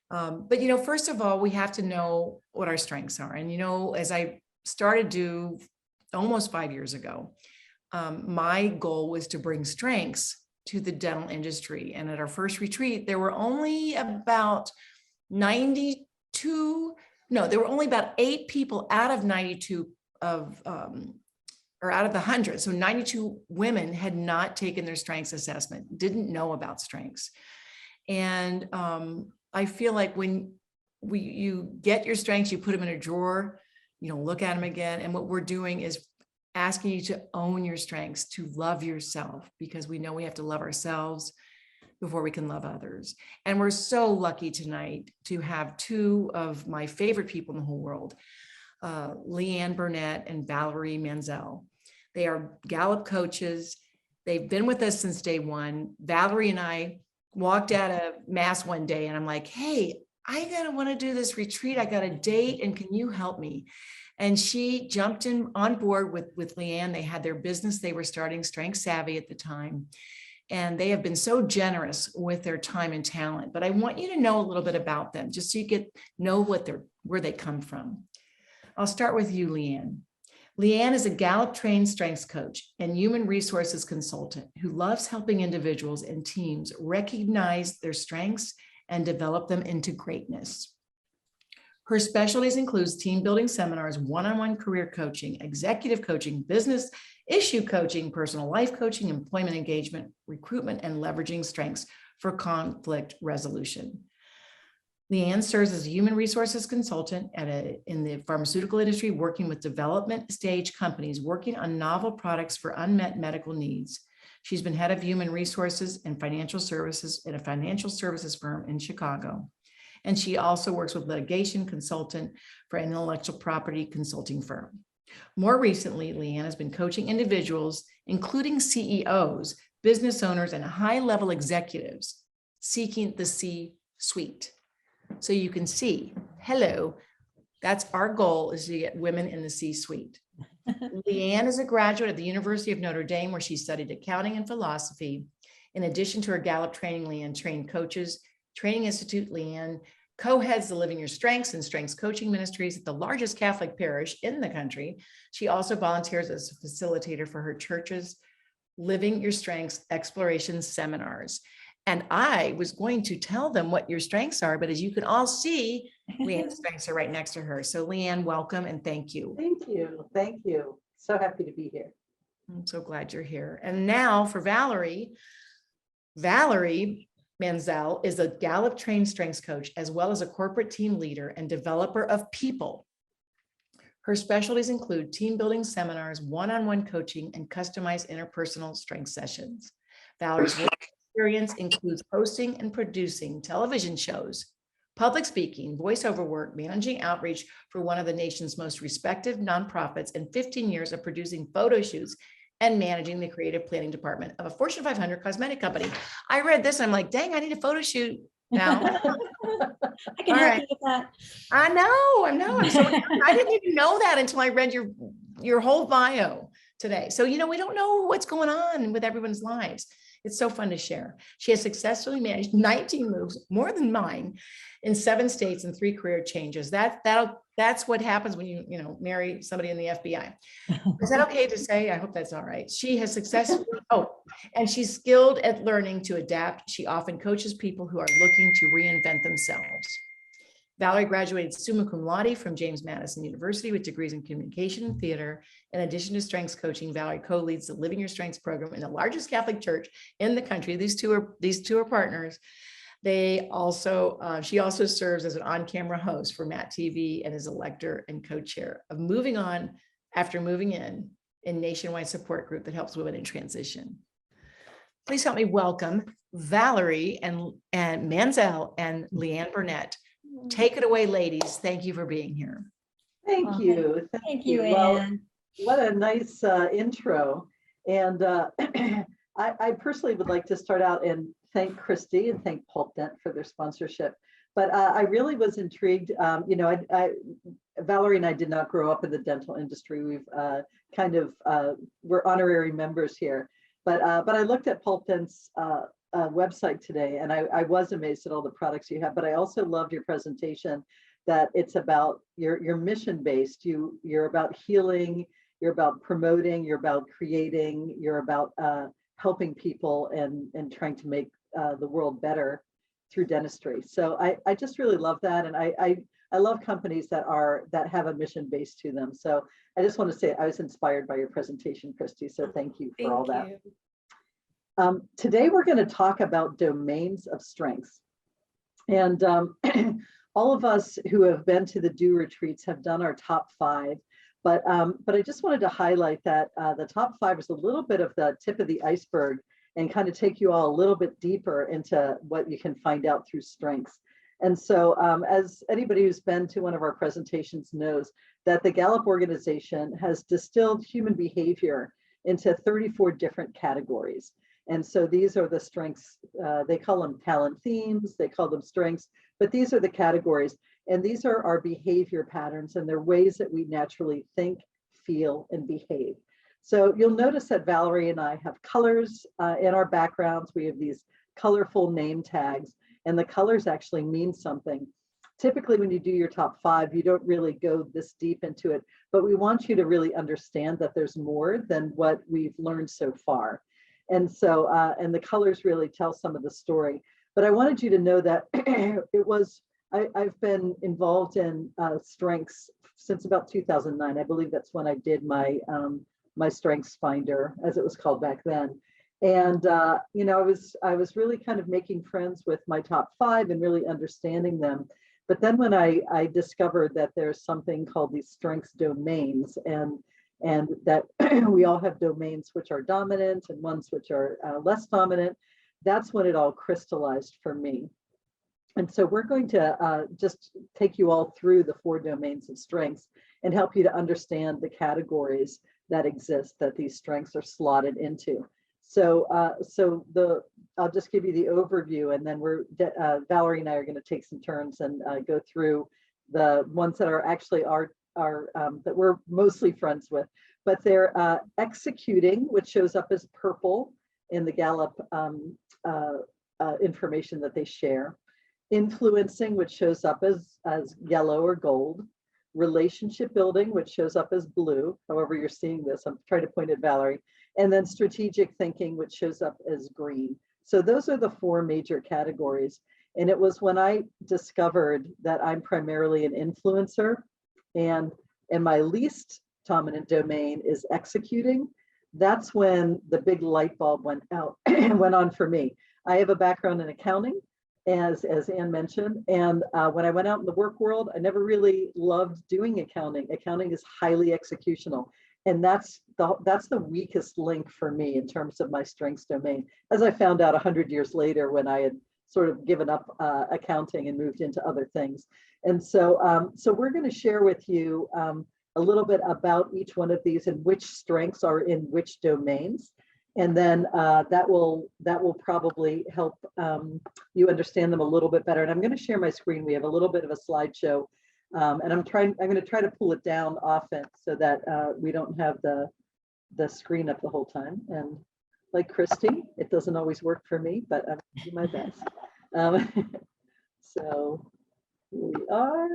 But, first of all, we have to know what our strengths are. And, as I started to almost 5 years ago, my goal was to bring strengths to the dental industry. And at our first retreat, there were only about 92, no, there were only about 8 people out of 92 of, or out of the 100. So 92 women had not taken their strengths assessment, didn't know about strengths. And I feel like when you get your strengths, you put them in a drawer, you don't look at them again. And what we're doing is asking you to own your strengths, to love yourself, because we know we have to love ourselves before we can love others. And we're so lucky tonight to have 2 of my favorite people in the whole world, Leanne Burnett and Valerie Menzel. They are Gallup coaches. They've been with us since day one. Valerie and I walked out of Mass one day and I'm like, hey, I want to do this retreat. I got a date and can you help me? And she jumped in on board with Leanne. They had their business. They were starting Strength Savvy at the time. And they have been so generous with their time and talent. But I want you to know a little bit about them, just so you know where they come from. I'll start with you, Leanne. Leanne is a Gallup trained strengths coach and human resources consultant who loves helping individuals and teams recognize their strengths and develop them into greatness. Her specialties includes team building seminars, one-on-one career coaching, executive coaching, business issue coaching, personal life coaching, employment engagement, recruitment, and leveraging strengths for conflict resolution. Leanne serves as a human resources consultant in the pharmaceutical industry, working with development stage companies working on novel products for unmet medical needs. She's been head of human resources and financial services at a financial services firm in Chicago. And she also works with litigation consultant for an intellectual property consulting firm. More recently, Leanne has been coaching individuals, including CEOs, business owners, and high-level executives seeking the C-suite. So you can see, hello, that's our goal, is to get women in the C-suite. Leanne is a graduate of the University of Notre Dame, where she studied accounting and philosophy. In addition to her Gallup training, Leanne trained coaches, Training Institute. Leanne co-heads the Living Your Strengths and Strengths Coaching Ministries at the largest Catholic parish in the country. She also volunteers as a facilitator for her church's Living Your Strengths Exploration Seminars. And I was going to tell them what your strengths are, but as you can all see, Leanne's strengths are right next to her. So Leanne, welcome and thank you. Thank you. Thank you. So happy to be here. I'm so glad you're here. And now for Valerie. Valerie Menzel is a Gallup trained strengths coach, as well as a corporate team leader and developer of people. Her specialties include team building seminars, one-on-one coaching, and customized interpersonal strength sessions. Valerie's work experience includes hosting and producing television shows, public speaking, voiceover work, managing outreach for one of the nation's most respected nonprofits, and 15 years of producing photo shoots and managing the creative planning department of a Fortune 500 cosmetic company. I read this and I'm like, dang, I need a photo shoot now. I can help you with that. I know. I'm so I didn't even know that until I read your whole bio today. So, we don't know what's going on with everyone's lives. It's so fun to share. She has successfully managed 19 moves, more than mine, in 7 states and 3 career changes. That's what happens when you marry somebody in the FBI. Is that okay to say? I hope that's all right. She has successfully, and she's skilled at learning to adapt. She often coaches people who are looking to reinvent themselves. Valerie graduated summa cum laude from James Madison University with degrees in communication and theater. In addition to strengths coaching, Valerie co-leads the Living Your Strengths program in the largest Catholic church in the country. These two are partners. She also serves as an on-camera host for Matt TV and is a lector and co-chair of Moving On After Moving In nationwide support group that helps women in transition. Please help me welcome Valerie and Menzel and Leanne Burnett. Take it away, ladies. Thank you for being here. Thank you. Thank you, Anne. Well, what a nice intro. And I personally would like to start out and thank Christy and thank Paul Dent for their sponsorship. But I really was intrigued. Valerie and I did not grow up in the dental industry. We've we're honorary members here. But I looked at Paul Dent's website today, and I was amazed at all the products you have, but I also loved your presentation that it's about your mission based. You're about healing, you're about promoting, you're about creating, you're about helping people and trying to make the world better through dentistry. So I just really love that, and I love companies that have a mission base to them. So I just want to say I was inspired by your presentation, Christy. So thank you for all that. Today we're going to talk about domains of strengths, and all of us who have been to the DEW retreats have done our top 5. But I just wanted to highlight that the top 5 is a little bit of the tip of the iceberg and kind of take you all a little bit deeper into what you can find out through strengths. And so as anybody who's been to one of our presentations knows, that the Gallup organization has distilled human behavior into 34 different categories. And so these are the strengths, they call them talent themes, they call them strengths, but these are the categories. And these are our behavior patterns, and they're ways that we naturally think, feel, and behave. So you'll notice that Valerie and I have colors in our backgrounds. We have these colorful name tags, and the colors actually mean something. Typically, when you do your top 5, you don't really go this deep into it, but we want you to really understand that there's more than what we've learned so far. And so, and the colors really tell some of the story. But I wanted you to know that I've been involved in strengths since about 2009. I believe that's when I did my my Strengths Finder, as it was called back then. And you know, I was really kind of making friends with my top 5 and really understanding them. But then when I discovered that there's something called these strengths domains, and that we all have domains which are dominant and ones which are less dominant, that's when it all crystallized for me. And so we're going to just take you all through the 4 domains of strengths and help you to understand the categories that exist that these strengths are slotted into. So I'll just give you the overview, and then Valerie and I are going to take some turns and go through the ones that are actually that we're mostly friends with. But they're executing, which shows up as purple in the Gallup information that they share. Influencing, which shows up as yellow or gold. Relationship building, which shows up as blue. However you're seeing this, I'm trying to point at Valerie. And then strategic thinking, which shows up as green. So those are the 4 major categories. And it was when I discovered that I'm primarily an influencer, and my least dominant domain is executing. That's when the big light bulb went on for me. I have a background in accounting, as Anne mentioned. And when I went out in the work world, I never really loved doing accounting. Accounting is highly executional. And that's the weakest link for me in terms of my strengths domain, as I found out 100 years later when I had sort of given up accounting and moved into other things. And so, so we're going to share with you a little bit about each one of these and which strengths are in which domains. And then that will probably help you understand them a little bit better. And I'm going to share my screen. We have a little bit of a slideshow, and I'm going to try to pull it down often so that we don't have the screen up the whole time. And like Christy, it doesn't always work for me, but I'm going to do my best. So here we are,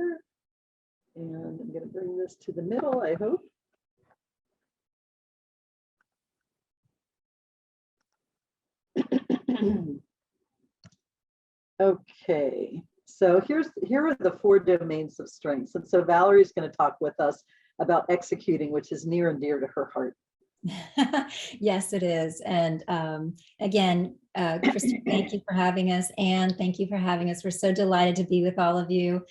and I'm going to bring this to the middle, I hope. Okay, so here are the 4 domains of strengths. And so Valerie's going to talk with us about executing, which is near and dear to her heart. Yes, it is. And again, Kristen, thank you for having us. Anne, thank you for having us. We're so delighted to be with all of you.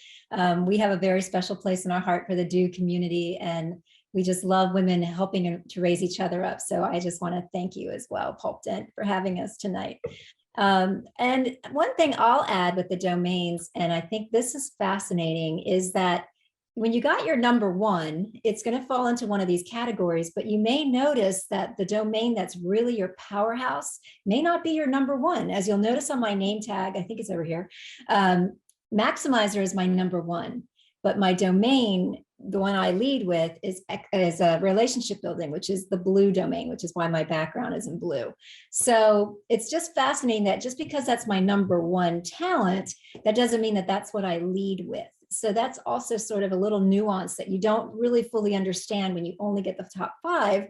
We have a very special place in our heart for the DEW community, and we just love women helping to raise each other up. So I just want to thank you as well, Paul Dent, for having us tonight. And one thing I'll add with the domains, and I think this is fascinating, is that when you got your number 1, it's going to fall into one of these categories, but you may notice that the domain that's really your powerhouse may not be your number 1. As you'll notice on my name tag, I think it's over here, Maximizer is my number 1, but my domain the one I lead with is a relationship building, which is the blue domain, which is why my background is in blue. So it's just fascinating that just because that's my number one talent, that doesn't mean that that's what I lead with. So that's also sort of a little nuance that you don't really fully understand when you only get the top 5.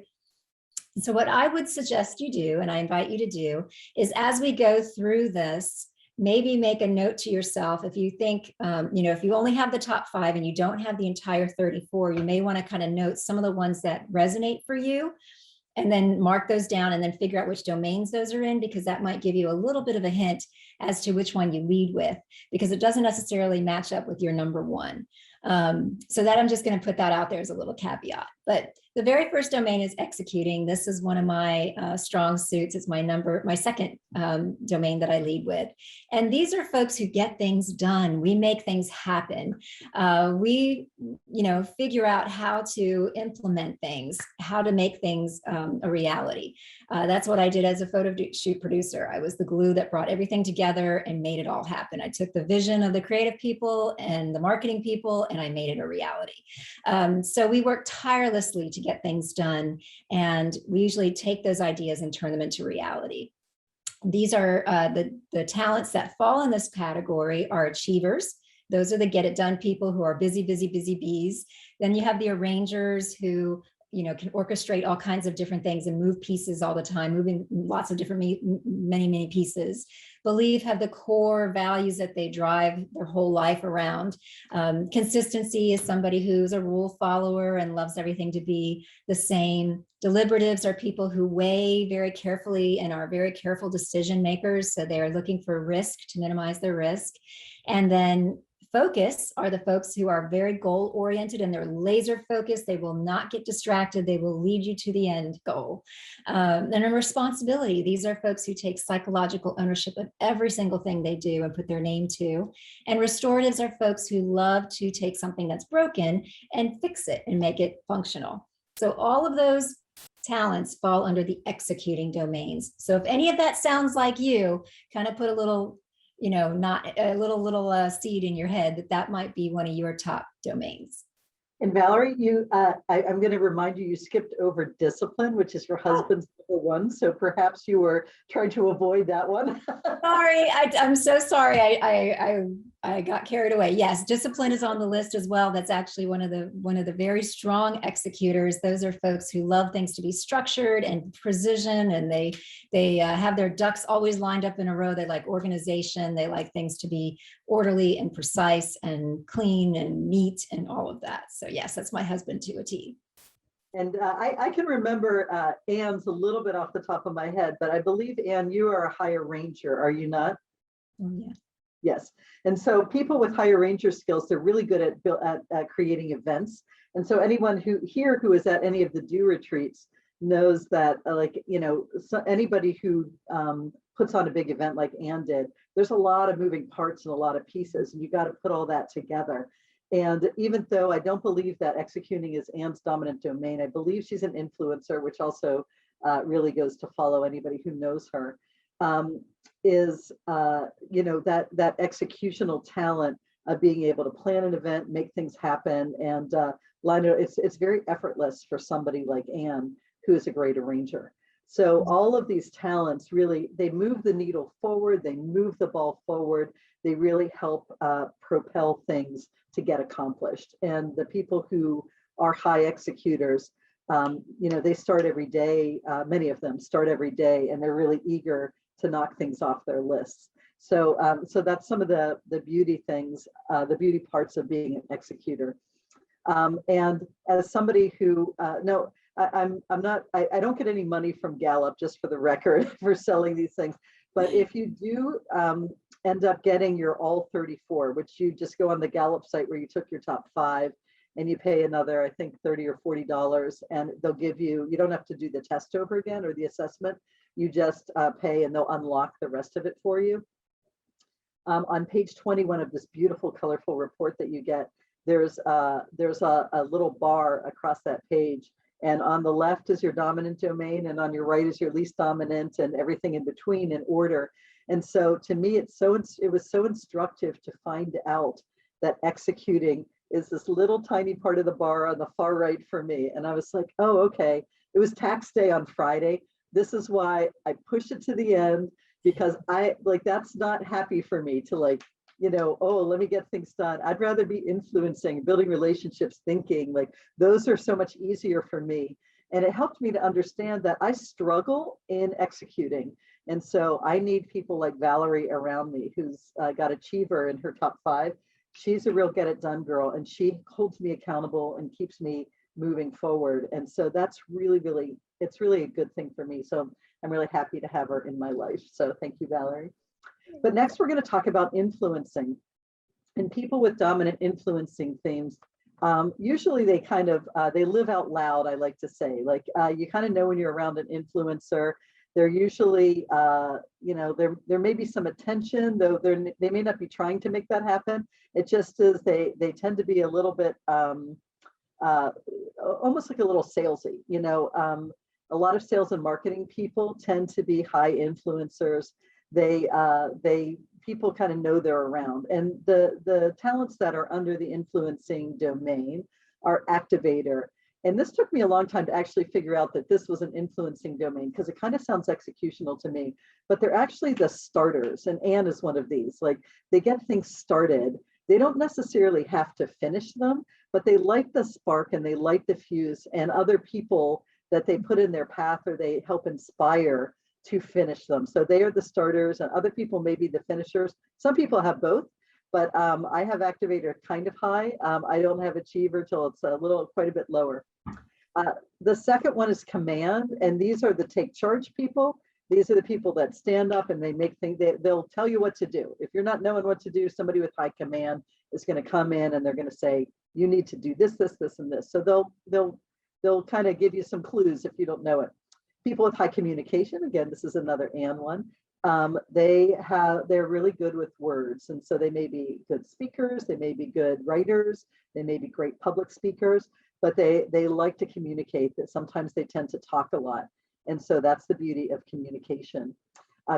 So what I would suggest you do, and I invite you to do, is as we go through this, maybe make a note to yourself. If you think, if you only have the top 5 and you don't have the entire 34, you may want to kind of note some of the ones that resonate for you, and then mark those down and then figure out which domains those are in, because that might give you a little bit of a hint as to which one you lead with, because it doesn't necessarily match up with your number 1. So that I'm just going to put that out there as a little caveat. But the very first domain is executing. This is one of my strong suits. It's my second domain that I lead with. And these are folks who get things done. We make things happen. We figure out how to implement things, how to make things a reality. That's what I did as a photo shoot producer. I was the glue that brought everything together and made it all happen. I took the vision of the creative people and the marketing people, and I made it a reality. So we work tirelessly to get things done, and we usually take those ideas and turn them into reality. These are the talents that fall in this category are achievers. Those are the get it done people who are busy, busy, busy bees. Then you have the arrangers who can orchestrate all kinds of different things and move pieces all the time, moving lots of different, many pieces. Believe have the core values that they drive their whole life around. Consistency is somebody who's a rule follower and loves everything to be the same. Deliberatives are people who weigh very carefully and are very careful decision makers. So they are looking for risk to minimize their risk. And then focus are the folks who are very goal oriented and they're laser focused. They will not get distracted. They will lead you to the end goal. And a responsibility. These are folks who take psychological ownership of every single thing they do and put their name to. And restoratives are folks who love to take something that's broken and fix it and make it functional. So all of those talents fall under the executing domains. So if any of that sounds like you, kind of put a little not a little seed in your head that might be one of your top domains. And Valerie, I'm going to remind you, you skipped over discipline, which is your husband's number 1. So perhaps you were trying to avoid that one. Sorry, I'm so sorry. I got carried away. Yes, discipline is on the list as well. That's actually one of the very strong executors. Those are folks who love things to be structured and precision, and they have their ducks always lined up in a row. They like organization. They like things to be orderly and precise and clean and neat and all of that. So yes, that's my husband to a T. And I can remember Anne's a little bit off the top of my head, but I believe, Anne, you are a high arranger, are you not? Oh, yeah. Yes. And so people with high arranger skills, they're really good at creating events. And so anyone who is at any of the dew retreats knows that anybody who puts on a big event like Anne did, there's a lot of moving parts and a lot of pieces, and you got to put all that together. And even though I don't believe that executing is Anne's dominant domain, I believe she's an influencer, which also really goes to follow anybody who knows her, is that executional talent of being able to plan an event, make things happen, and it's very effortless for somebody like Anne, who is a great arranger. So all of these talents really, they move the needle forward, they move the ball forward, they really help propel things to get accomplished. And the people who are high executors, they start every day, many of them start every day, and they're really eager to knock things off their lists. So that's some of the beauty things, the beauty parts of being an executor. And as somebody who, I don't get any money from Gallup, just for the record, for selling these things. But if you do end up getting your all 34, which you just go on the Gallup site where you took your top 5 and you pay another, I think $30 or $40, and they'll give you don't have to do the test over again or the assessment. You just pay and they'll unlock the rest of it for you. On page 21 of this beautiful, colorful report that you get, there's a little bar across that page. And on the left is your dominant domain, and on your right is your least dominant, and everything in between in order. And so to me, it was so instructive to find out that executing is this little tiny part of the bar on the far right for me. And I was like, oh, okay. It was tax day on Friday. This is why I push it to the end, because I like, that's not happy for me to like, you know, oh, let me get things done. I'd rather be influencing, building relationships, thinking, like those are so much easier for me. And it helped me to understand that I struggle in executing. And so I need people like Valerie around me, who's got Achiever in her top 5. She's a real get it done girl, and she holds me accountable and keeps me moving forward. And so that's really, really, it's really a good thing for me. So I'm really happy to have her in my life. So thank you, Valerie. But next we're going to talk about influencing, and people with dominant influencing themes. Usually they kind of, they live out loud, I like to say. Like you kind of know when you're around an influencer. They're usually, you know, there may be some attention, though they may not be trying to make that happen. It just is, they tend to be a little bit, almost like a little salesy, you know. A lot of sales and marketing people tend to be high influencers. People kind of know they're around. And the talents that are under the influencing domain are activator. And this took me a long time to actually figure out that this was an influencing domain, because it kind of sounds executional to me, but they're actually the starters. And Anne is one of these. Like, they get things started. They don't necessarily have to finish them, but they light the spark and they light the fuse, and other people that they put in their path or they help inspire to finish them. So they are the starters, and other people may be the finishers. Some people have both, but I have activator kind of high. I don't have achiever till it's quite a bit lower. The second one is command, and these are the take charge people. These are the people that stand up and they make things, they'll tell you what to do. If you're not knowing what to do, somebody with high command is going to come in and they're going to say, you need to do this, this, this, and this. So they'll kind of give you some clues if you don't know it. People with high communication, again, this is another Anne one. They're really good with words. And so they may be good speakers, they may be good writers, they may be great public speakers, but they like to communicate. That sometimes they tend to talk a lot. And so that's the beauty of communication.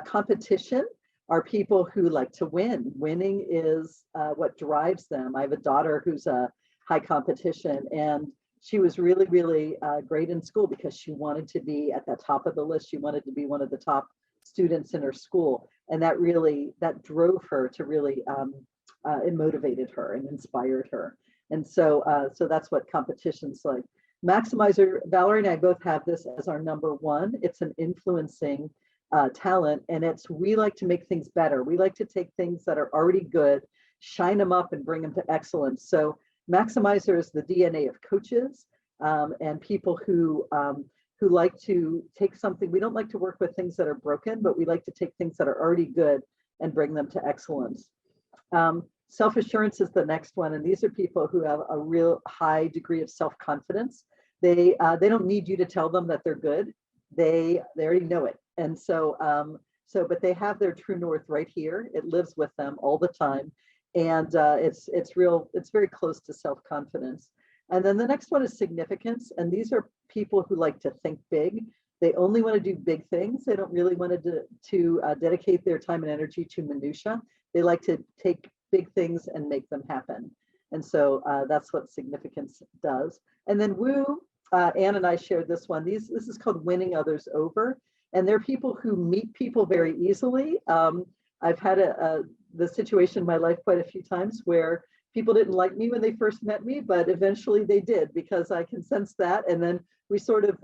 Competition are people who like to win. Winning is what drives them. I have a daughter who's a high competition, and she was really, really great in school because she wanted to be at the top of the list. She wanted to be one of the top students in her school. And that drove her to really, it motivated her and inspired her. And so that's what competition's like. Maximizer, Valerie and I both have this as our number 1. It's an influencing talent, and we like to make things better. We like to take things that are already good, shine them up and bring them to excellence. So Maximizer is the DNA of coaches and people who like to take something. We don't like to work with things that are broken, but we like to take things that are already good and bring them to excellence. Self-assurance is the next one, and these are people who have a real high degree of self-confidence. They don't need you to tell them that they're good. They already know it, and but they have their true north right here. It lives with them all the time, and it's very close to self-confidence. And then the next one is significance, and these are people who like to think big. They only want to do big things. They don't really want to dedicate their time and energy to minutia. They like to take big things and make them happen. And so that's what significance does. And then woo, Anne and I shared this one. This is called winning others over. And they're people who meet people very easily. I've had the situation in my life quite a few times where people didn't like me when they first met me, but eventually they did, because I can sense that. And then we sort of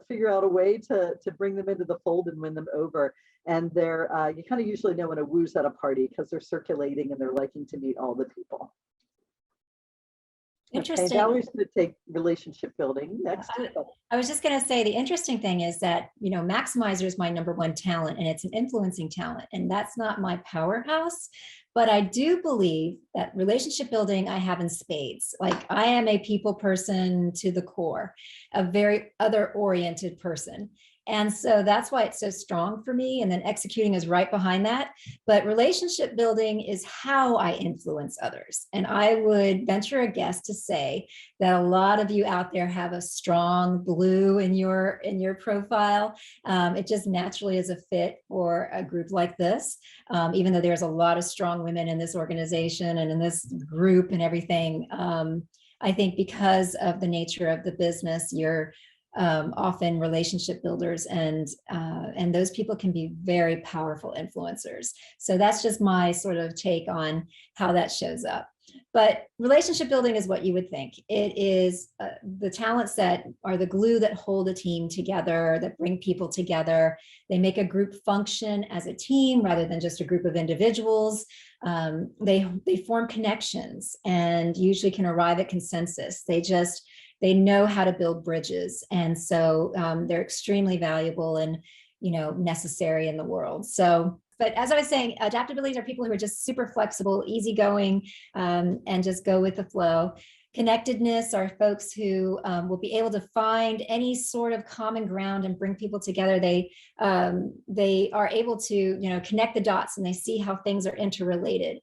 figure out a way to bring them into the fold and win them over. And you kind of usually know when a woo's at a party because they're circulating and they're liking to meet all the people. Interesting. Okay, Valerie's going to take relationship building next. I was just going to say, the interesting thing is that, Maximizer is my number 1 talent, and it's an influencing talent, and that's not my powerhouse. But I do believe that relationship building I have in spades. Like, I am a people person to the core, a very other oriented person. And so that's why it's so strong for me. And then executing is right behind that. But relationship building is how I influence others. And I would venture a guess to say that a lot of you out there have a strong blue in your profile. It just naturally is a fit for a group like this, even though there's a lot of strong women in this organization and in this group and everything. I think because of the nature of the business, you're often relationship builders, and those people can be very powerful influencers. So that's just my sort of take on how that shows up. But relationship building is what you would think. It is the talents that are the glue that hold a team together, that bring people together. They make a group function as a team rather than just a group of individuals. They form connections and usually can arrive at consensus. They know how to build bridges. And so they're extremely valuable and, necessary in the world. So, but as I was saying, adaptabilities are people who are just super flexible, easygoing, and just go with the flow. Connectedness are folks who will be able to find any sort of common ground and bring people together. They are able to, connect the dots, and they see how things are interrelated.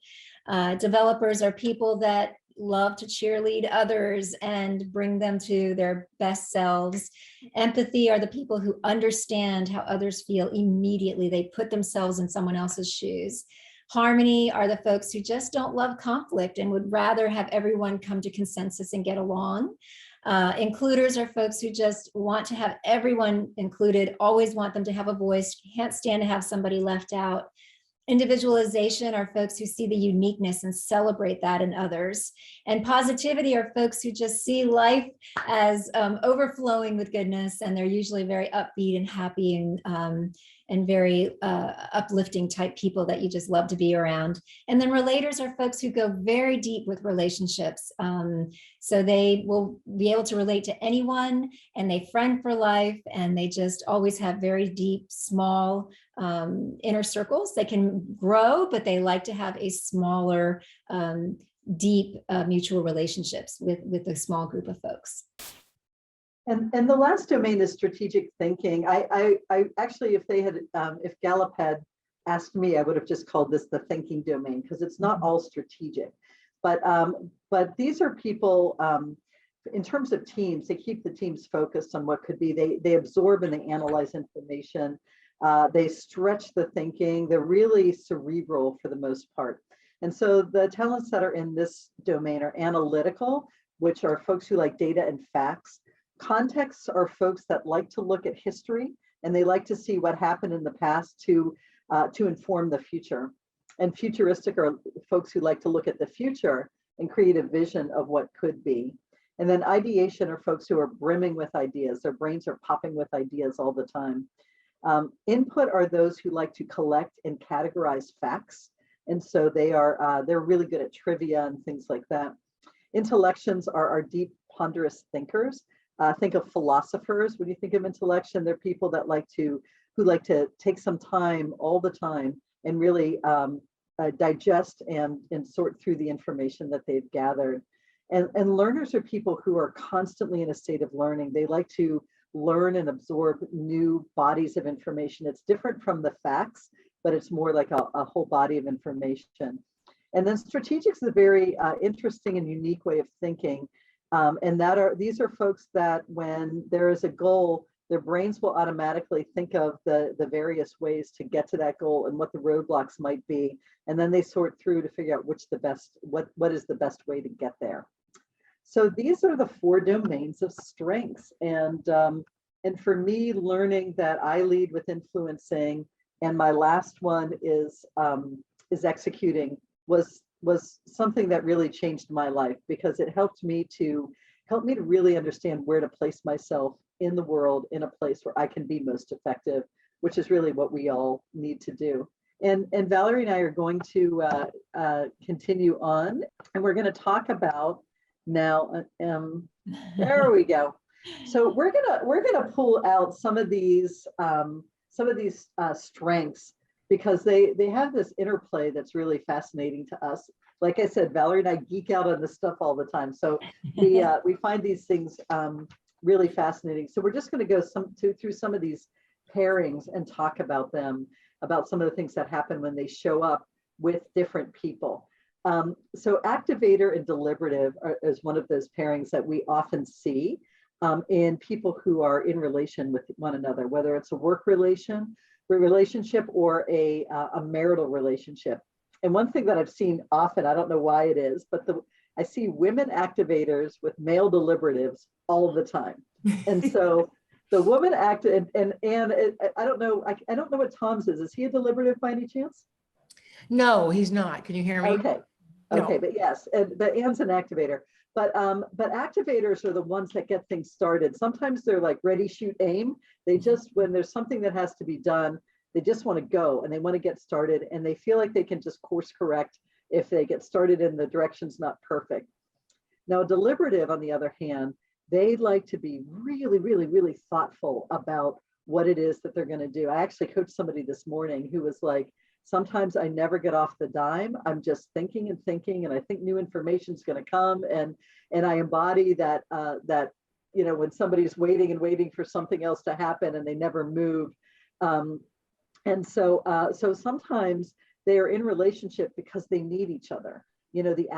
Developers are people that love to cheerlead others and bring them to their best selves. Empathy are the people who understand how others feel immediately. They put themselves in someone else's shoes. Harmony are the folks who just don't love conflict and would rather have everyone come to consensus and get along. Includers are folks who just want to have everyone included, always want them to have a voice, can't stand to have somebody left out. Individualization are folks who see the uniqueness and celebrate that in others. And positivity are folks who just see life as overflowing with goodness, and they're usually very upbeat and happy and very uplifting type people that you just love to be around. And then relators are folks who go very deep with relationships. So they will be able to relate to anyone, and they friend for life, and they just always have very deep, small inner circles. They can grow, but they like to have a smaller, deep mutual relationships with a small group of folks. And the last domain is strategic thinking. I actually, if Gallup had asked me, I would have just called this the thinking domain, because it's not all strategic. But these are people, in terms of teams, they keep the teams focused on what could be. They absorb and they analyze information. They stretch the thinking. They're really cerebral for the most part. And so the talents that are in this domain are analytical, which are folks who like data and facts. Contexts are folks that like to look at history, and they like to see what happened in the past to inform the future. And futuristic are folks who like to look at the future and create a vision of what could be. And then ideation are folks who are brimming with ideas. Their brains are popping with ideas all the time. Input are those who like to collect and categorize facts. And so they're really good at trivia and things like that. Intellections are our deep, ponderous thinkers. Think of philosophers. When you think of intellection, they're people that like to take some time all the time and really digest and sort through the information that they've gathered. And learners are people who are constantly in a state of learning. They like to learn and absorb new bodies of information. It's different from the facts, but it's more like a whole body of information. And then strategics is a very interesting and unique way of thinking. And these are folks that when there is a goal, their brains will automatically think of the various ways to get to that goal and what the roadblocks might be. And then they sort through to figure out what is the best way to get there. So these are the 4 domains of strengths. And for me, learning that I lead with influencing, and my last one is executing, was something that really changed my life, because it helped me to really understand where to place myself in the world, in a place where I can be most effective, which is really what we all need to do. And Valerie and I are going to continue on, and we're going to talk about now. There we go. So we're gonna pull out some of these strengths, because they have this interplay that's really fascinating to us. Like I said, Valerie and I geek out on this stuff all the time, so we find these things really fascinating. So we're just going to go through some of these pairings and talk about them, about some of the things that happen when they show up with different people. So activator and deliberative is one of those pairings that we often see in people who are in relation with one another, whether it's a work relationship or a marital relationship. And one thing that I've seen often, I don't know why it is, but I see women activators with male deliberatives all the time. And so the woman I don't know, I don't know what Tom's is. Is he a deliberative by any chance? No, he's not. Can you hear me? Okay. No. Okay, but yes, but Anne's an activator. But activators are the ones that get things started. Sometimes they're like ready, shoot, aim. They just, when there's something that has to be done, they just want to go and they want to get started, and they feel like they can just course correct if they get started and the direction's not perfect. Now, deliberative, on the other hand, they like to be really, really, really thoughtful about what it is that they're going to do. I actually coached somebody this morning who was like, sometimes I never get off the dime. I'm just thinking and thinking, and I think new information is going to come, and I embody that you know, when somebody's waiting and waiting for something else to happen and they never move. And so sometimes they are in relationship because they need each other. You know, the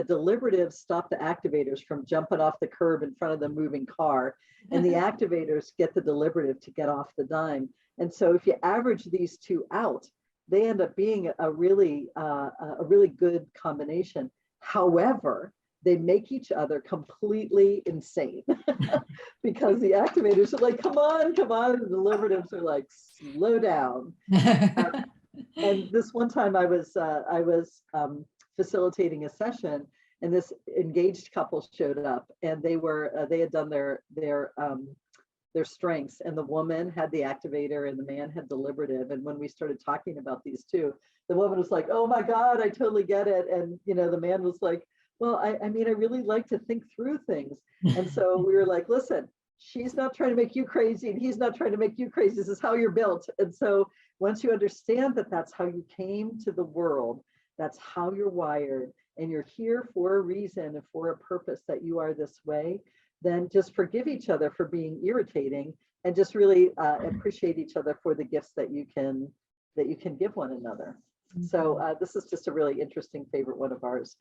deliberatives stop the activators from jumping off the curb in front of the moving car, and the activators get the deliberative to get off the dime. And so if you average these two out, they end up being a really good combination. However, they make each other completely insane because the activators are like, come on, and the deliberatives are like, slow down. And this one time I was facilitating a session, and this engaged couple showed up, and they had done their strengths, and the woman had the activator and the man had deliberative. And when we started talking about these two, the woman was like, oh my God, I totally get it. And you know, the man was like, well, I mean, I really like to think through things. And so we were like, listen, she's not trying to make you crazy and he's not trying to make you crazy. This is how you're built. And so once you understand that that's how you came to the world, that's how you're wired, and you're here for a reason and for a purpose, that you are this way, then just forgive each other for being irritating, and just really appreciate each other for the gifts that you can give one another. So this is just a really interesting favorite one of ours.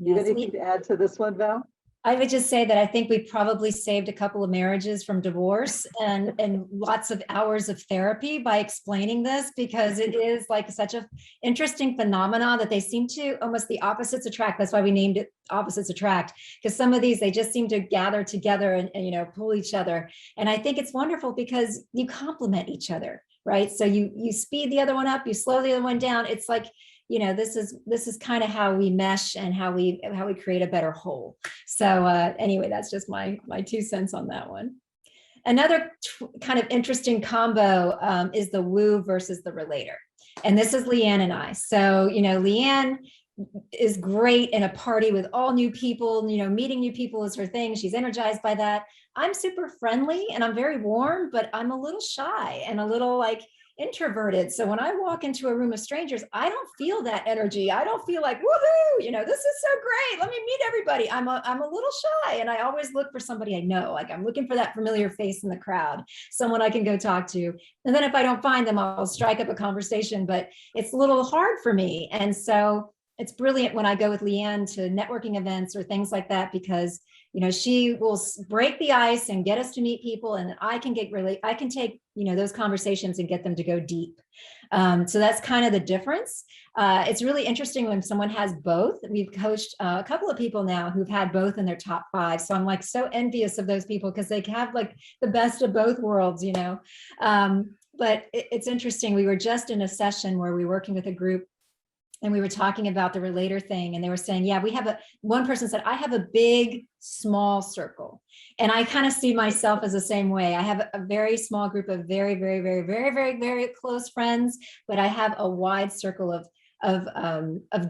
You have anything to add to this one, Val? I would just say that I think we probably saved a couple of marriages from divorce and lots of hours of therapy by explaining this, because it is like such an interesting phenomenon that they seem to almost the opposites attract. That's why we named it Opposites Attract, because some of these, they just seem to gather together and you know, pull each other. And I think it's wonderful because you complement each other, right? So you speed the other one up, you slow the other one down. It's like, you know, this is kind of how we mesh and how we create a better whole. So anyway, that's just my 2 cents on that one. Another kind of interesting combo is the woo versus the relator. And this is Leanne and I. So, you know, Leanne is great in a party with all new people, you know, meeting new people is her thing. She's energized by that. I'm super friendly and I'm very warm, but I'm a little shy and a little like introverted. So when I walk into a room of strangers, I don't feel that energy. I don't feel like, woohoo, you know, this is so great. Let me meet everybody. I'm a little shy, and I always look for somebody I know. Like I'm looking for that familiar face in the crowd, someone I can go talk to. And then if I don't find them, I'll strike up a conversation, but it's a little hard for me. And so it's brilliant when I go with Leanne to networking events or things like that, because you know, she will break the ice and get us to meet people, and I can take, you know, those conversations and get them to go deep. So that's kind of the difference. It's really interesting when someone has both. We've coached a couple of people now who've had both in their top 5. So I'm like so envious of those people because they have like the best of both worlds, you know. But it's interesting. We were just in a session where we were working with a group, and we were talking about the relator thing, and they were saying, yeah, one person said, I have a big, small circle. And I kind of see myself as the same way. I have a very small group of very, very, very, very, very, very close friends, but I have a wide circle of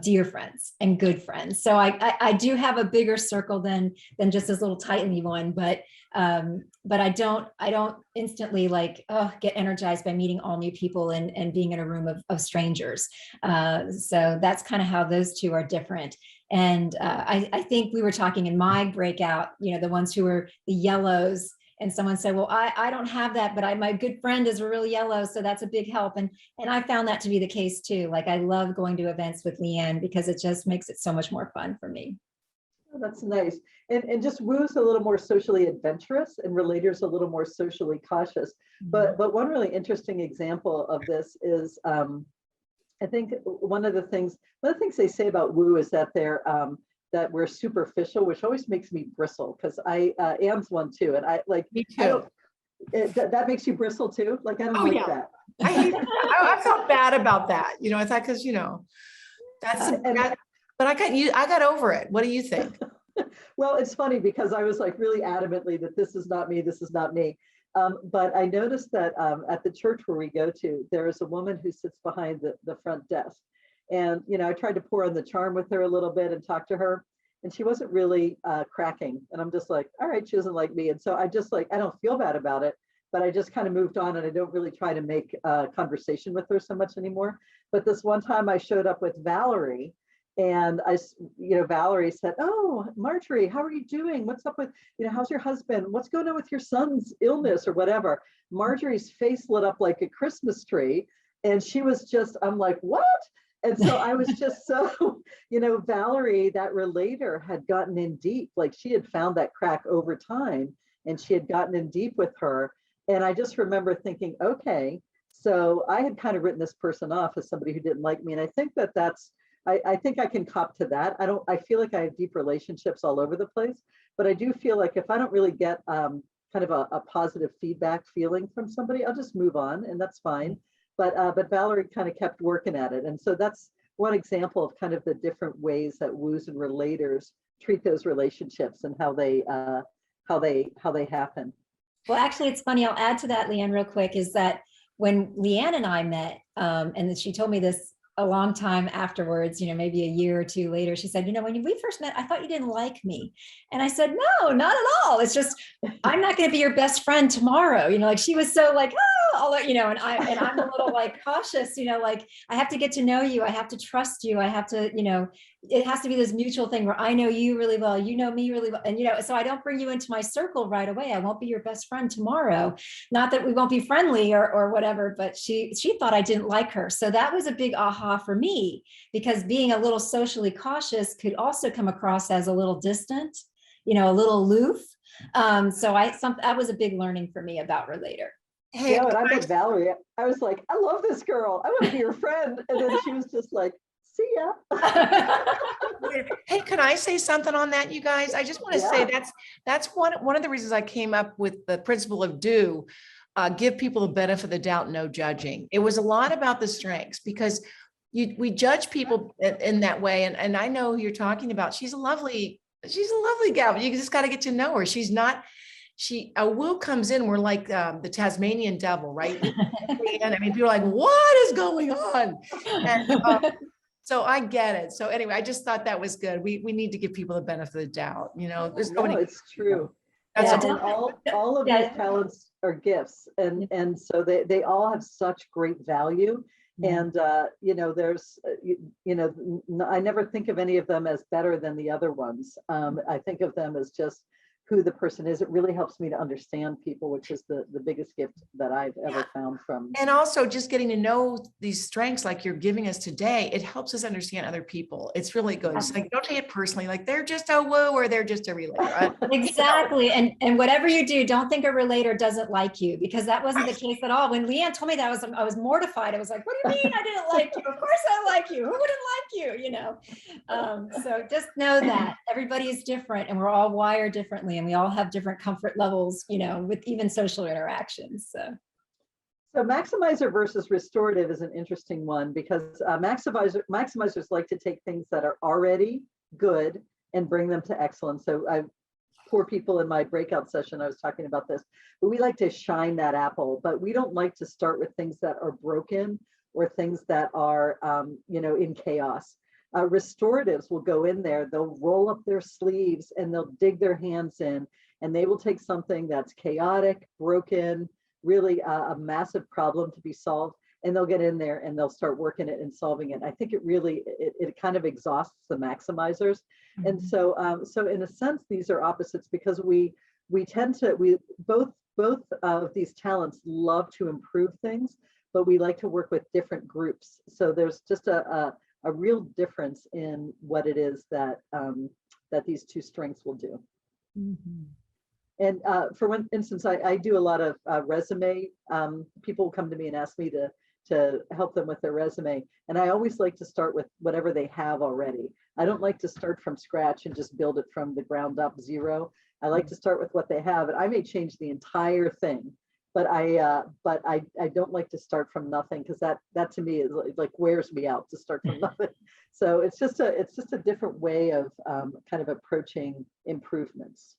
dear friends and good friends. So I do have a bigger circle than just this little tiny one, but I don't instantly like, get energized by meeting all new people and being in a room of strangers. So that's kind of how those two are different. And I think we were talking in my breakout, you know, the ones who were the yellows and someone said, well, I don't have that, but my good friend is real yellow, so that's a big help. And I found that to be the case too. Like, I love going to events with Leanne because it just makes it so much more fun for me. Oh, that's nice. And just Woo's a little more socially adventurous and Relator's a little more socially cautious. But one really interesting example of this is, I think one of the things they say about Woo is that that we're superficial, which always makes me bristle, because I Am's one too, and I like. Me too. That makes you bristle too. Like, I don't like that. I hate that. I felt bad about that. I thought, because but I got over it. What do you think? Well, it's funny because I was like really adamantly that this is not me. This is not me. But I noticed that at the church where we go to, there is a woman who sits behind the front desk. And, I tried to pour on the charm with her a little bit and talk to her. And she wasn't really cracking. And I'm just like, all right, she doesn't like me. And so I just I don't feel bad about it, but I just kind of moved on, and I don't really try to make conversation with her so much anymore. But this one time I showed up with Valerie, and Valerie said, oh, Marjorie, how are you doing? What's up with, how's your husband? What's going on with your son's illness or whatever? Marjorie's face lit up like a Christmas tree. And she was just, I'm like, what? And so I was just so, Valerie, that Relator, had gotten in deep. Like, she had found that crack over time, and she had gotten in deep with her. And I just remember thinking, okay, so I had kind of written this person off as somebody who didn't like me. And I think I think I can cop to that. I feel like I have deep relationships all over the place, but I do feel like if I don't really get kind of a positive feedback feeling from somebody, I'll just move on, and that's fine. But Valerie kind of kept working at it. And so that's one example of kind of the different ways that Woos and Relators treat those relationships and how they happen. Well, actually, it's funny. I'll add to that, Leanne, real quick, is that when Leanne and I met, and she told me this a long time afterwards, maybe a year or two later, she said, when we first met, I thought you didn't like me. And I said, no, not at all. It's just, I'm not going to be your best friend tomorrow. Like, she was so like, oh, and I'm a little like cautious, like, I have to get to know you. I have to trust you. I have to, it has to be this mutual thing where I know you really well, you know me really well. And, so I don't bring you into my circle right away. I won't be your best friend tomorrow. Not that we won't be friendly or whatever, but she thought I didn't like her. So that was a big aha for me, because being a little socially cautious could also come across as a little distant, a little aloof. So that was a big learning for me about Relator. Hey, and I met Valerie. I was like, I love this girl. I want to be your friend. And then she was just like, see ya. Hey, can I say something on that, you guys? I just want to say that's one of the reasons I came up with the principle of do. Give people the benefit of the doubt, no judging. It was a lot about the strengths, because we judge people in that way. And I know who you're talking about. She's a lovely gal, but you just got to get to know her. A Woo comes in, we're like the Tasmanian devil, right? I mean, people are like, what is going on? And, so I get it. So anyway, I just thought that was good. We need to give people the benefit of the doubt. There's so many. It's true. That's all of these talents are gifts, and so they all have such great value. And there's I never think of any of them as better than the other ones. I think of them as just who the person is. It really helps me to understand people, which is the biggest gift that I've ever found from. And also just getting to know these strengths like you're giving us today, it helps us understand other people. It's really good. It's like, don't take it personally, like they're just a Woo or they're just a Relator. Exactly. And whatever you do, don't think a Relator doesn't like you, because that wasn't the case at all. When Leanne told me that, I was mortified. I was like, what do you mean I didn't like you? Of course I like you. Who wouldn't like you? So just know that everybody is different, and we're all wired differently, and we all have different comfort levels, with even social interactions. So maximizer versus restorative is an interesting one, because maximizers like to take things that are already good and bring them to excellence. So poor people in my breakout session, I was talking about this, but we like to shine that apple, but we don't like to start with things that are broken or things that are, in chaos. Restoratives will go in there, they'll roll up their sleeves and they'll dig their hands in, and they will take something that's chaotic, broken, really a massive problem to be solved, and they'll get in there and they'll start working it and solving it. I think it kind of exhausts the maximizers. Mm-hmm. And so in a sense, these are opposites, because we we tend to, we both of these talents love to improve things, but we like to work with different groups. So there's just a real difference in what it is that that these two strengths will do. Mhm. And for one instance, I do a lot of resume. People come to me and ask me to help them with their resume. And I always like to start with whatever they have already. I don't like to start from scratch and just build it from the ground up zero. I like to start with what they have, and I may change the entire thing, but I don't like to start from nothing, because that to me is like wears me out to start from nothing. So it's just a different way of kind of approaching improvements.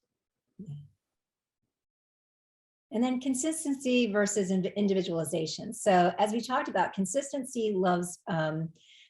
And then consistency versus individualization. So as we talked about, consistency loves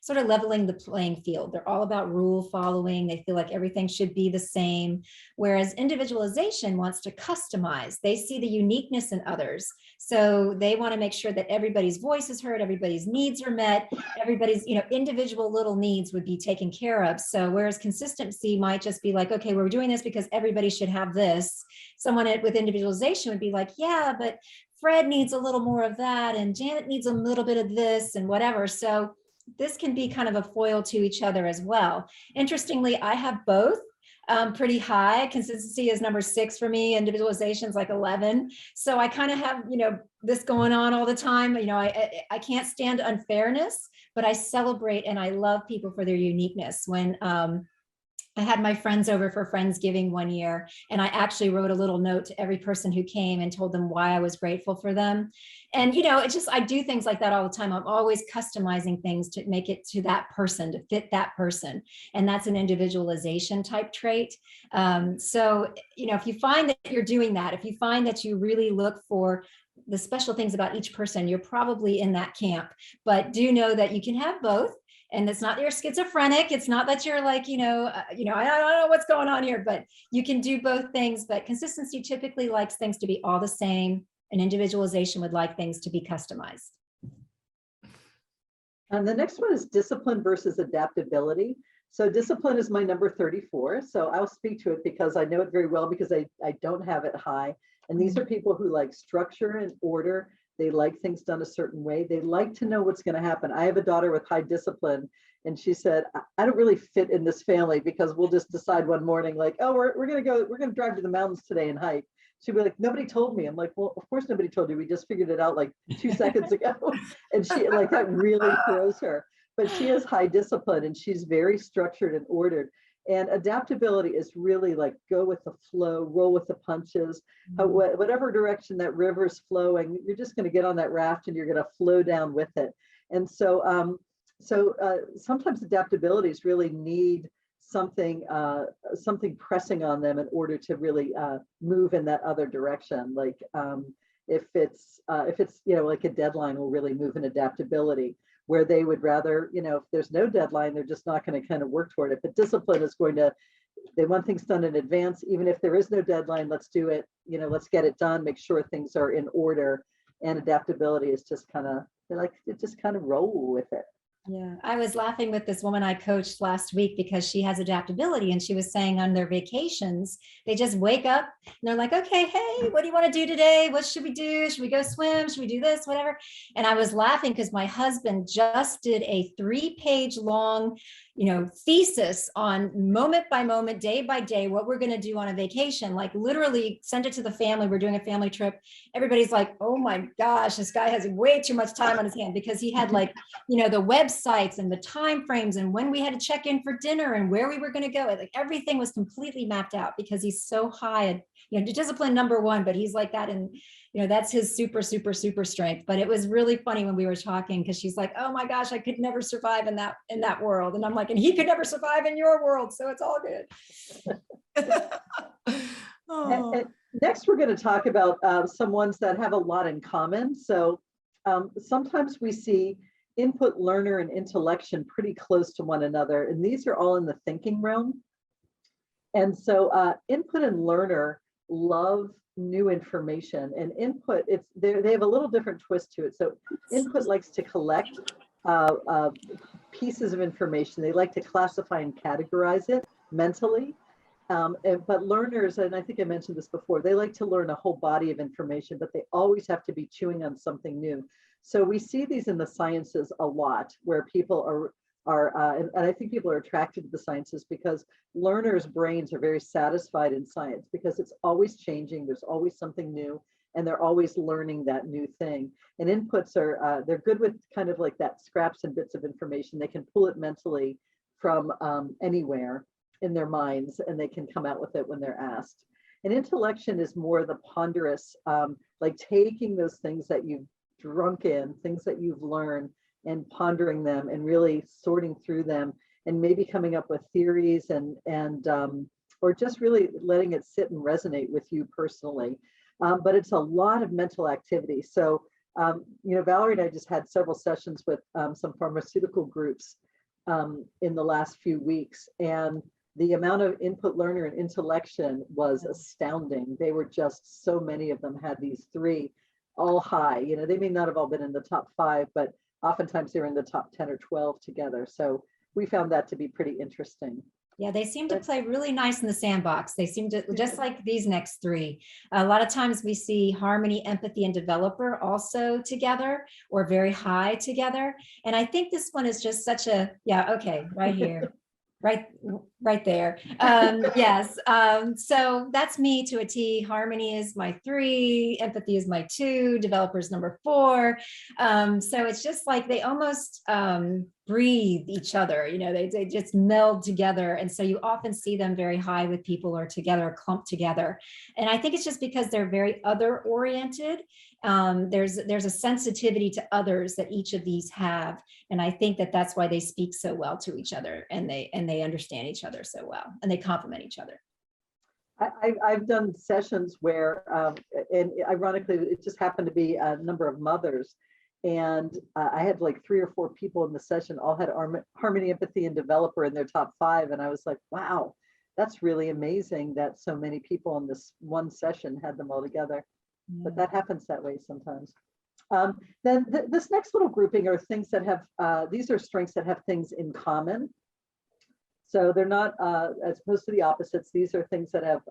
sort of leveling the playing field. They're all about rule following. They feel like everything should be the same. Whereas individualization wants to customize. They see the uniqueness in others. So they want to make sure that everybody's voice is heard, everybody's needs are met, everybody's, individual little needs would be taken care of. So whereas consistency might just be like, okay, we're doing this because everybody should have this. Someone with individualization would be like, yeah, but Fred needs a little more of that, and Janet needs a little bit of this, and whatever. So this can be kind of a foil to each other as well. Interestingly, I have both pretty high. Consistency is number 6 for me. Individualization is like 11. So I kind of have, this going on all the time. I can't stand unfairness, but I celebrate and I love people for their uniqueness. When I had my friends over for Friendsgiving one year, and I actually wrote a little note to every person who came and told them why I was grateful for them. And, it's just, I do things like that all the time. I'm always customizing things to make it to that person, to fit that person. And that's an individualization type trait. So, if you find that you're doing that, if you find that you really look for the special things about each person, you're probably in that camp. But do know that you can have both. And it's not you're schizophrenic. It's not that you're like, I don't know what's going on here, but you can do both things. But consistency typically likes things to be all the same, and individualization would like things to be customized. And the next one is discipline versus adaptability. So discipline is my number 34. So I'll speak to it because I know it very well, because I don't have it high. And these are people who like structure and order. They like things done a certain way. They like to know what's going to happen. I have a daughter with high discipline, and she said, I don't really fit in this family, because we'll just decide one morning, like, oh, we're going to drive to the mountains today and hike. She'd be like, nobody told me. I'm like, well, of course nobody told you. We just figured it out like 2 seconds ago. And she like, that really throws her. But she has high discipline, and she's very structured and ordered. And adaptability is really like go with the flow, roll with the punches, whatever direction that river's flowing, you're just going to get on that raft and you're going to flow down with it. And so, sometimes adaptabilities really need something pressing on them in order to really move in that other direction. Like if it's like a deadline will really move in adaptability, where they would rather, if there's no deadline, they're just not going to kind of work toward it. But discipline is they want things done in advance. Even if there is no deadline, let's do it, let's get it done, make sure things are in order. And adaptability is just kind of, just kind of roll with it. Yeah, I was laughing with this woman I coached last week because she has adaptability, and she was saying on their vacations, they just wake up and they're like, okay, hey, what do you want to do today? What should we do? Should we go swim? Should we do this? Whatever. And I was laughing because my husband just did a 3-page long, thesis on moment by moment, day by day, what we're going to do on a vacation, like literally send it to the family. We're doing a family trip. Everybody's like, oh my gosh, this guy has way too much time on his hand, because he had like, the websites and the time frames and when we had to check in for dinner and where we were going to go. Like everything was completely mapped out, because he's so high at, discipline number 1, but he's like that. And, that's his super, super, super strength. But it was really funny when we were talking, because she's like, oh my gosh, I could never survive in that world. And I'm like, and he could never survive in your world. So it's all good. And next, we're going to talk about some ones that have a lot in common. So sometimes we see input, learner, and intellection pretty close to one another. And these are all in the thinking realm. And so input and learner love new information, and input, they have a little different twist to it. So input likes to collect pieces of information. They like to classify and categorize it mentally. But learners, and I think I mentioned this before, they like to learn a whole body of information, but they always have to be chewing on something new. So we see these in the sciences a lot, where people and I think people are attracted to the sciences because learners' brains are very satisfied in science because it's always changing. There's always something new, and they're always learning that new thing. And inputs are they're good with kind of like that scraps and bits of information. They can pull it mentally from anywhere in their minds, and they can come out with it when they're asked. And intellection is more the ponderous, like taking those things that you've drunk in, things that you've learned, and pondering them and really sorting through them, and maybe coming up with theories and or just really letting it sit and resonate with you personally. But it's a lot of mental activity. So, Valerie and I just had several sessions with some pharmaceutical groups in the last few weeks, and the amount of input learner and intellection was astounding. They were just, so many of them had these three all high. They may not have all been in the top 5, but oftentimes they're in the top 10 or 12 together. So we found that to be pretty interesting. Yeah, they seem to play really nice in the sandbox. They seem to, just like these next 3. A lot of times we see harmony, empathy, and developer also together, or very high together. And I think this one is just such a, okay, right here. Right there. Yes. So that's me to a T. Harmony is my 3, empathy is my 2, developers number 4. So it's just like they almost breathe each other, they just meld together. And so you often see them very high with people, or together, clumped together. And I think it's just because they're very other oriented. There's a sensitivity to others that each of these have. And I think that that's why they speak so well to each other, and they understand each other so well, and they complement each other. I've done sessions where, and ironically, it just happened to be a number of mothers. And I had like 3 or 4 people in the session, all had harmony, empathy, and developer in their top 5. And I was like, wow, that's really amazing that so many people in this one session had them all together. Yeah. But that happens that way sometimes. Then this next little grouping are things that have, these are strengths that have things in common. So they're not, as opposed to the opposites, these are things that have,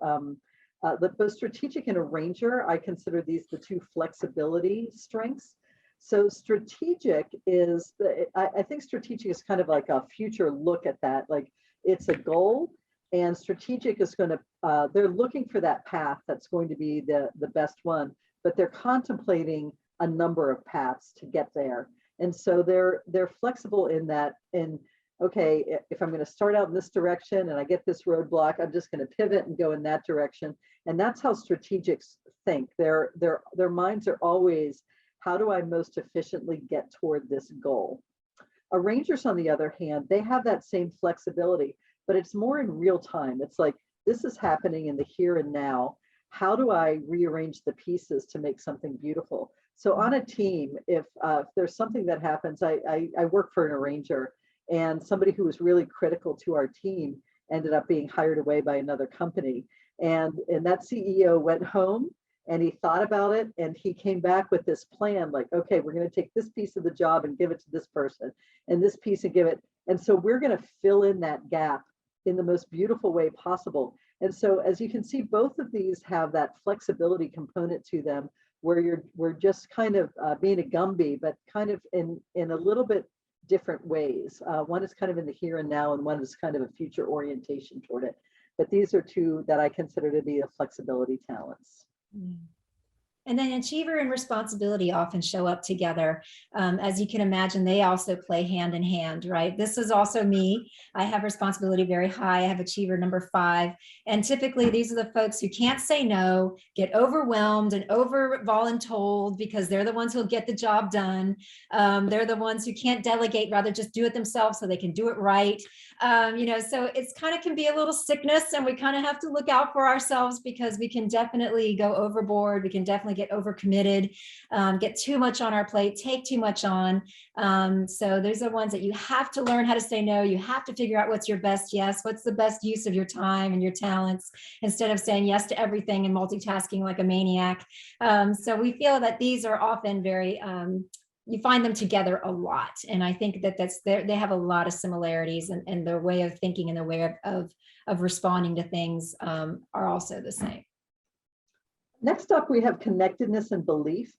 both strategic and arranger, I consider these the 2 flexibility strengths. So strategic is, I think strategic is kind of like a future look at that. Like it's a goal, and strategic is going to, they're looking for that path that's going to be the best one, but they're contemplating a number of paths to get there. And so they're flexible in that, and okay, if I'm going to start out in this direction and I get this roadblock, I'm just going to pivot and go in that direction. And that's how strategics think. Their minds are always, how do I most efficiently get toward this goal? Arrangers, on the other hand, they have that same flexibility, but it's more in real time. It's like, this is happening in the here and now. How do I rearrange the pieces to make something beautiful? So on a team, if there's something that happens, I work for an arranger, and somebody who was really critical to our team ended up being hired away by another company. And that CEO went home, and he thought about it, and he came back with this plan, like, okay, we're going to take this piece of the job and give it to this person, and this piece and give it. And so we're going to fill in that gap in the most beautiful way possible. And so, as you can see, both of these have that flexibility component to them, where we're just kind of being a Gumby, but kind of in a little bit different ways. One is kind of in the here and now, and one is kind of a future orientation toward it. But these are 2 that I consider to be the flexibility talents. And then achiever and responsibility often show up together. As you can imagine, they also play hand in hand, right? This is also me. I have responsibility very high. I have achiever number 5. And typically these are the folks who can't say no, get overwhelmed and over voluntold because they're the ones who'll get the job done. They're the ones who can't delegate, rather just do it themselves so they can do it right. So it's kind of can be a little sickness, and we kind of have to look out for ourselves because we can definitely go overboard. We can definitely get overcommitted, get too much on our plate, take too much on. So those are ones that you have to learn how to say no. You have to figure out what's your best yes, what's the best use of your time and your talents, instead of saying yes to everything and multitasking like a maniac. So we feel that these are often very you find them together a lot. And I think that they have a lot of similarities, and their way of thinking and their way of responding to things are also the same. Next up, we have connectedness and belief.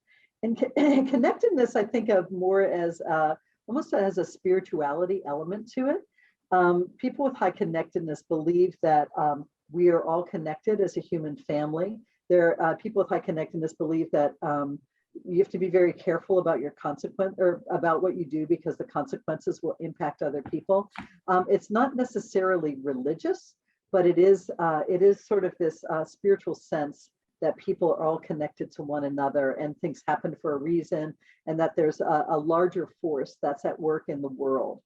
And connectedness, I think of more as almost as a spirituality element to it. People with high connectedness believe that we are all connected as a human family. People with high connectedness believe that you have to be very careful about your consequence or about what you do, because the consequences will impact other people. It's not necessarily religious, but it is sort of this spiritual sense that people are all connected to one another and things happen for a reason, and that there's a larger force that's at work in the world.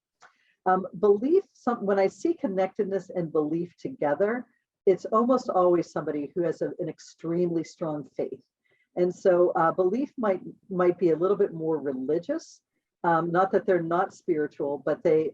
Belief, when I see connectedness and belief together, it's almost always somebody who has an extremely strong faith. And so belief might be a little bit more religious, not that they're not spiritual, but they,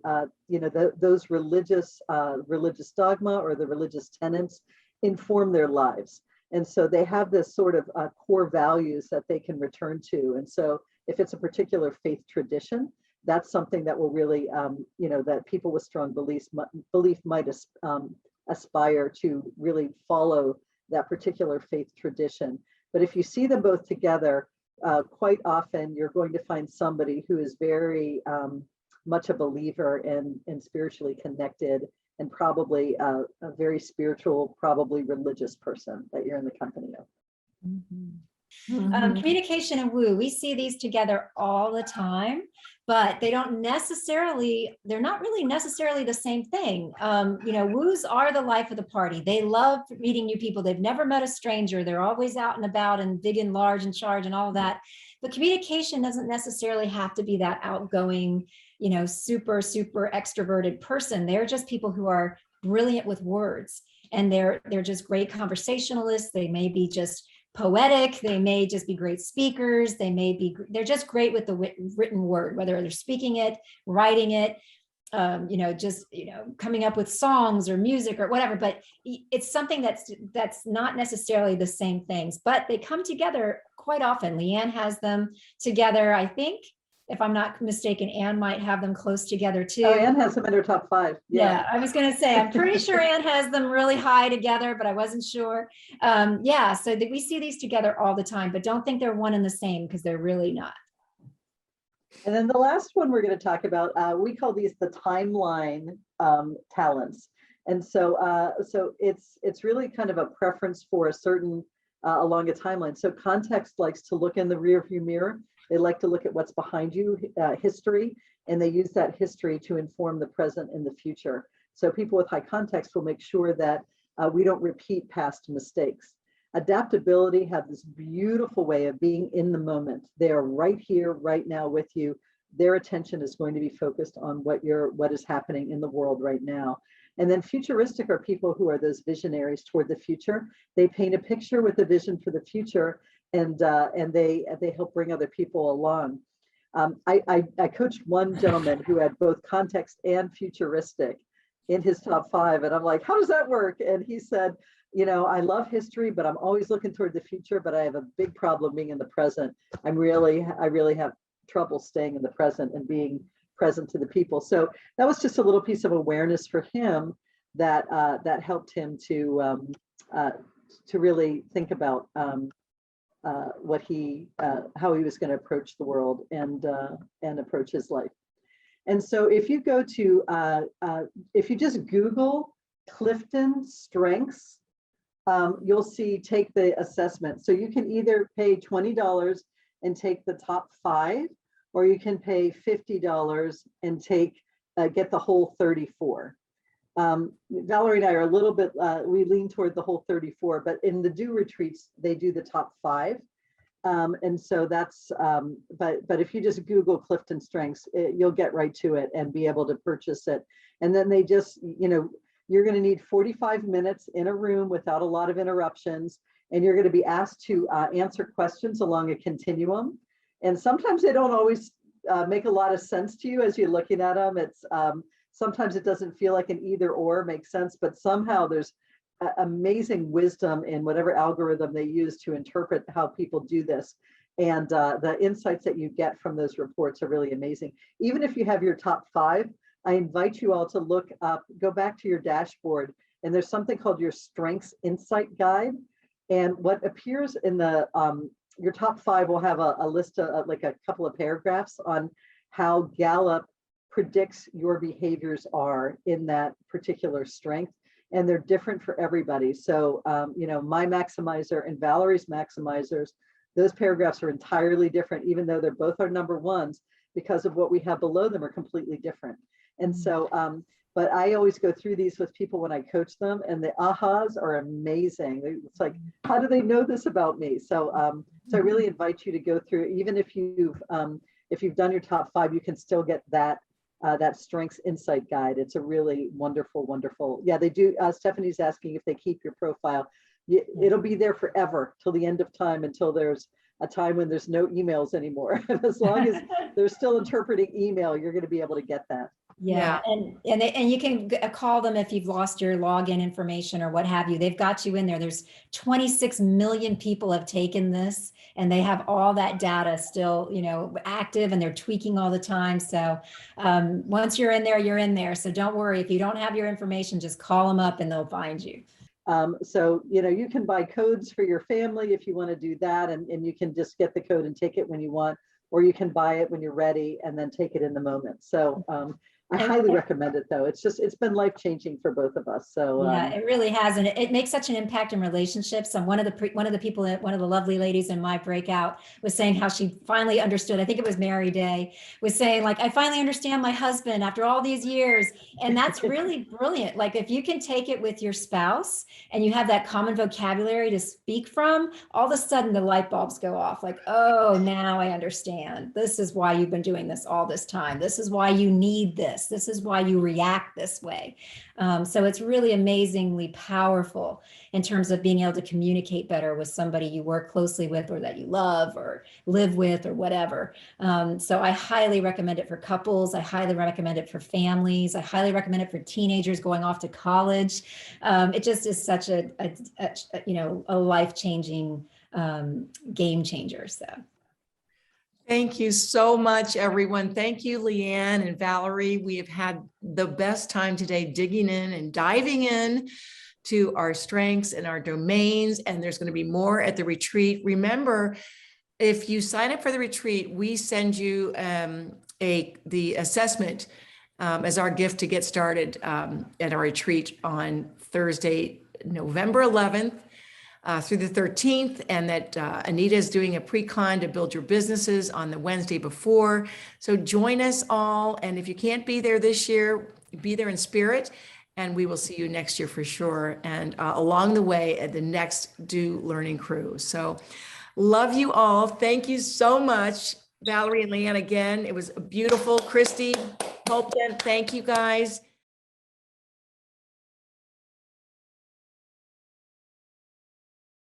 those religious dogma or the religious tenets inform their lives. And so they have this sort of core values that they can return to. And so if it's a particular faith tradition, that's something that will really, that people with strong belief might aspire to really follow that particular faith tradition. But if you see them both together, quite often you're going to find somebody who is very much a believer and spiritually connected, and probably a very spiritual, probably religious person that you're in the company of. Communication and woo, we see these together all the time, but they're not really necessarily the same thing. Woos are the life of the party. They love meeting new people. They've never met a stranger. They're always out and about and big and large and charge and all of that. But communication doesn't necessarily have to be that outgoing, super extroverted person. They're just people who are brilliant with words, and they're just great conversationalists. They may be just poetic, they may just be great speakers, they're just great with the written word, whether they're speaking it, writing it, coming up with songs or music or whatever. But it's something that's not necessarily the same things, but they come together quite often. Leanne has them together. I think, if I'm not mistaken, Anne might have them close together too. Oh, Anne has them in her top 5. Yeah, I was going to say, I'm pretty sure Anne has them really high together, but I wasn't sure. So that we see these together all the time, but don't think they're one and the same, because they're really not. And then the last one we're going to talk about, we call these the timeline talents. And so it's really kind of a preference for a certain along a timeline. So context likes to look in the rearview mirror. They like to look at what's behind you, history, and they use that history to inform the present and the future. So people with high context will make sure that we don't repeat past mistakes. Adaptability have this beautiful way of being in the moment. They are right here, right now with you. Their attention is going to be focused on what is happening in the world right now. And then futuristic are people who are those visionaries toward the future. They paint a picture with a vision for the future, and they help bring other people along. I coached one gentleman who had both context and futuristic in his top 5, and I'm like, how does that work? And he said, I love history, but I'm always looking toward the future, but I have a big problem being in the present. I really have trouble staying in the present and being present to the people. So that was just a little piece of awareness for him that helped him to really think about how he was going to approach the world and approach his life. And so if you go to if you just Google Clifton Strengths, you'll see take the assessment. So you can either pay $20 and take the top 5, or you can pay $50 and get the whole 34. Valerie and I are a little bit, we lean toward the whole 34, but in the dew retreats, they do the top 5. And so that's, but if you just Google Clifton Strengths, you'll get right to it and be able to purchase it. And then they just, you're going to need 45 minutes in a room without a lot of interruptions. And you're going to be asked to answer questions along a continuum. And sometimes they don't always make a lot of sense to you as you're looking at them. It's sometimes it doesn't feel like an either or makes sense, but somehow there's amazing wisdom in whatever algorithm they use to interpret how people do this. And the insights that you get from those reports are really amazing. Even if you have your top 5, I invite you all to look up, go back to your dashboard, and there's something called your Strengths Insight Guide. And what appears in the your top 5 will have a list of like a couple of paragraphs on how Gallup predicts your behaviors are in that particular strength. And they're different for everybody. So, you know, my maximizer and Valerie's maximizers, those paragraphs are entirely different, even though they're both our number ones, because of what we have below them are completely different. And so, but I always go through these with people when I coach them, and the ahas are amazing. It's like, how do they know this about me? So, so I really invite you to go through, even if you've done your top 5, you can still get that that Strengths Insight Guide. It's a really wonderful, wonderful. Yeah, they do. Stephanie's asking if they keep your profile. It'll be there forever till the end of time, until there's a time when there's no emails anymore. As long as they're still interpreting email, you're going to be able to get that. Yeah, and you can call them if you've lost your login information or what have you. They've got you in there. There's 26 million people have taken this, and they have all that data still, you know, active, and they're tweaking all the time. So once you're in there, you're in there. So don't worry. If you don't have your information, just call them up and they'll find you. So, you know, you can buy codes for your family if you want to do that, and you can just get the code and take it when you want, or you can buy it when you're ready and then take it in the moment. So I highly recommend it, though. It's been life-changing for both of us. So yeah, it really has, and it makes such an impact in relationships. And one of the lovely ladies in my breakout was saying how she finally understood. I think it was Mary Day was saying, like, I finally understand my husband after all these years. And that's really brilliant. Like, if you can take it with your spouse and you have that common vocabulary to speak from, all of a sudden the light bulbs go off. Like, oh, now I understand. This is why you've been doing this all this time. This is why you need this. This is why you react this way. So it's really amazingly powerful in terms of being able to communicate better with somebody you work closely with, or that you love or live with, or whatever. So I highly recommend it for couples. I highly recommend it for families. I highly recommend it for teenagers going off to college. It just is such a you know, a life-changing game changer. So. Thank you so much, everyone. Thank you, Leanne and Valerie. We have had the best time today digging in and diving in to our strengths and our domains, and there's going to be more at the retreat. Remember, if you sign up for the retreat, we send you the assessment as our gift to get started at our retreat on Thursday, November 11th. Through the 13th, and that Anita is doing a pre-con to build your businesses on the Wednesday before. So join us all. And if you can't be there this year, be there in spirit, and we will see you next year for sure. And along the way at the next Do Learning Crew. So love you all. Thank you so much, Valerie and Leanne, again. It was beautiful. Christy, Hope, thank you guys.